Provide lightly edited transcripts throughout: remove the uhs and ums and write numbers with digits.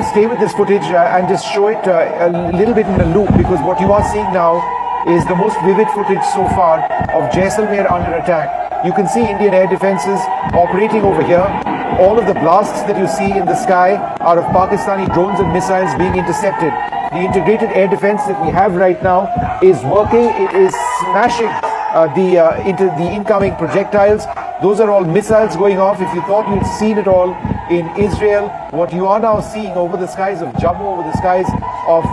stay with this footage and just show it a little bit in a loop, because what you are seeing now is the most vivid footage so far of Jaisalmer under attack. You can see Indian air defenses operating over here. All of the blasts that you see in the sky are of Pakistani drones and missiles being intercepted. The integrated air defense that we have right now is working. It is smashing into the incoming projectiles. Those are all missiles going off. If you thought you'd seen it all in Israel, what you are now seeing over the skies of Jammu, over the skies of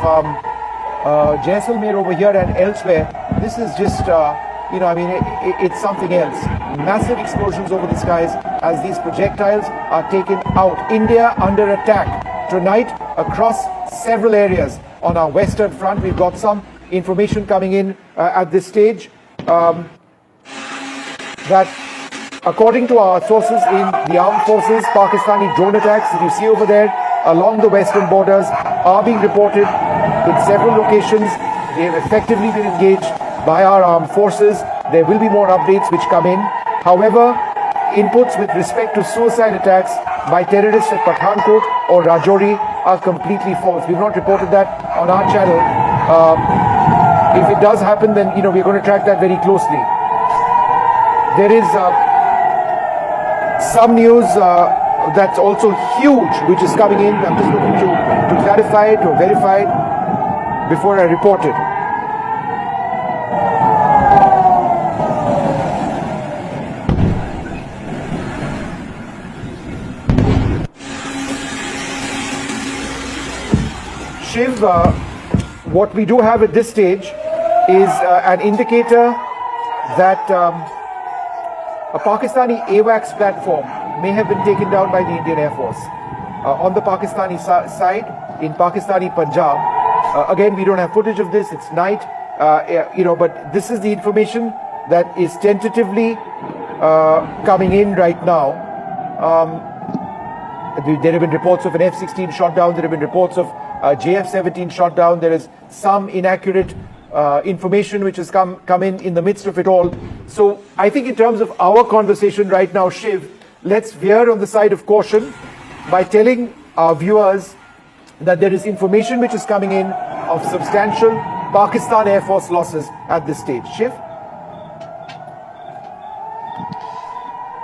Jaisalmer over here and elsewhere, this is just, it's something else. Massive explosions over the skies as these projectiles are taken out. India under attack tonight across several areas on our western front. We've got some information coming in at this stage that according to our sources in the armed forces, Pakistani drone attacks that you see over there along the western borders are being reported in several locations. They have effectively been engaged by our armed forces. There will be more updates which come in. However, inputs with respect to suicide attacks by terrorists at Pathankot or Rajouri are completely false. We've not reported that on our channel. If it does happen, then we're going to track that very closely. There is some news that's also huge which is coming in. I'm just looking to clarify it or verify it before I report it. Shiv, what we do have at this stage is an indicator that a Pakistani AWACS platform may have been taken down by the Indian Air Force on the Pakistani side in Pakistani Punjab. Again, we don't have footage of this. It's night, but this is the information that is tentatively coming in right now. There have been reports of an F-16 shot down. There have been reports of JF-17 shot down. There is some inaccurate information which has come in the midst of it all. So I think in terms of our conversation right now, Shiv, let's veer on the side of caution by telling our viewers that there is information which is coming in of substantial Pakistan Air Force losses at this stage. Shiv?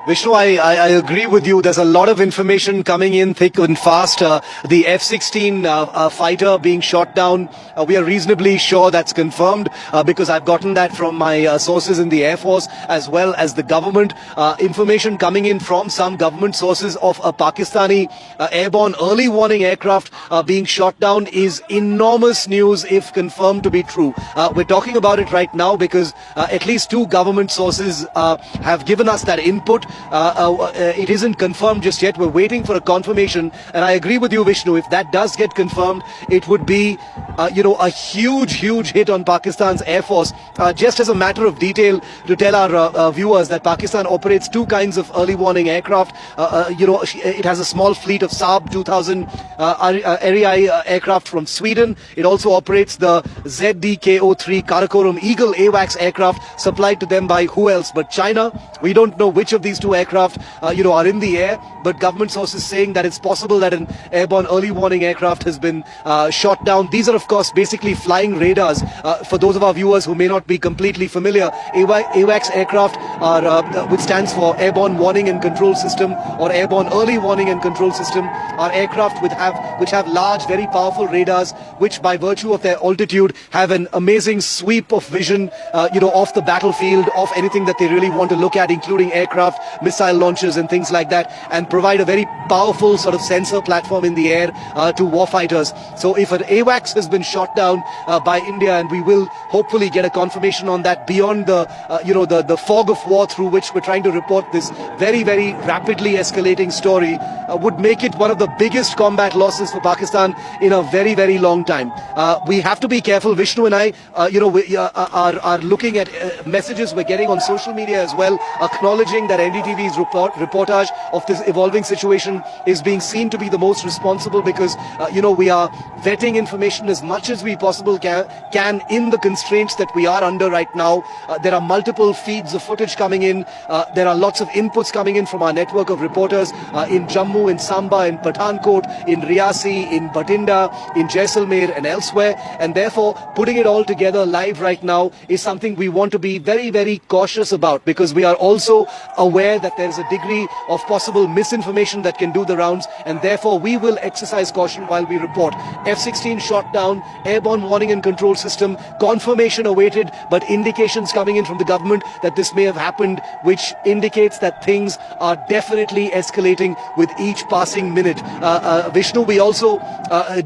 Vishnu, I agree with you. There's a lot of information coming in thick and fast. The F-16 fighter being shot down, we are reasonably sure that's confirmed because I've gotten that from my sources in the Air Force as well as the government. Information coming in from some government sources of a Pakistani airborne early warning aircraft being shot down is enormous news if confirmed to be true. We're talking about it right now because at least two government sources have given us that input. It isn't confirmed just yet. We're waiting for a confirmation, and I agree with you, Vishnu. If that does get confirmed, it would be a huge hit on Pakistan's Air Force. Just as a matter of detail, to tell our viewers that Pakistan operates two kinds of early warning aircraft. It has a small fleet of Saab 2000 Erieye aircraft from Sweden. It also operates the ZDKO-3 Karakoram Eagle AWACS aircraft supplied to them by who else but China. We don't know which of these two aircraft are in the air, but government sources saying that it's possible that an airborne early warning aircraft has been shot down. These are of course basically flying radars. For those of our viewers who may not be completely familiar, AWACS aircraft are which stands for Airborne Warning and Control System or Airborne Early Warning and Control System, are aircraft which have large, very powerful radars which by virtue of their altitude have an amazing sweep of vision off the battlefield, of anything that they really want to look at, including aircraft, missile launches and things like that, and provide a very powerful sort of sensor platform in the air to warfighters. So if an AWACS has been shot down by India, and we will hopefully get a confirmation on that beyond the fog of war through which we're trying to report this very rapidly escalating story, would make it one of the biggest combat losses for Pakistan in a very long time. We have to be careful. Vishnu and I, we are looking at messages we're getting on social media as well, acknowledging that NDTV's reportage of this evolving situation is being seen to be the most responsible because, we are vetting information as much as we possible can in the constraints that we are under right now. There are multiple feeds of footage coming in. There are lots of inputs coming in from our network of reporters in Jammu, in Samba, in Pathankot, in Riyasi, in Bathinda, in Jaisalmer and elsewhere. And therefore, putting it all together live right now is something we want to be very, very cautious about because we are also aware that there is a degree of possible misinformation that can do the rounds, and therefore we will exercise caution while we report. F-16 shot down, airborne warning and control system, confirmation awaited, but indications coming in from the government that this may have happened, which indicates that things are definitely escalating with each passing minute. Vishnu, we also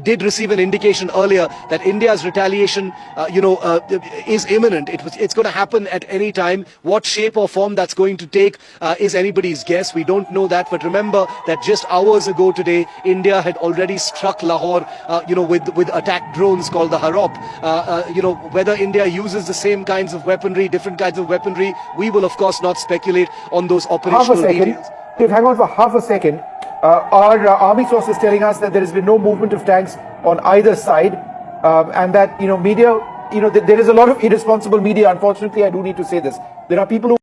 did receive an indication earlier that India's retaliation, is imminent. It's going to happen at any time. What shape or form that's going to take is anybody's guess. We don't know that, but remember that just hours ago today, India had already struck Lahore, with attack drones called the Harop. Whether India uses the same kinds of weaponry, different kinds of weaponry, we will of course not speculate on those operational details. If hang on for half a second. Our army source is telling us that there has been no movement of tanks on either side, and that media, there is a lot of irresponsible media. Unfortunately, I do need to say this. There are people who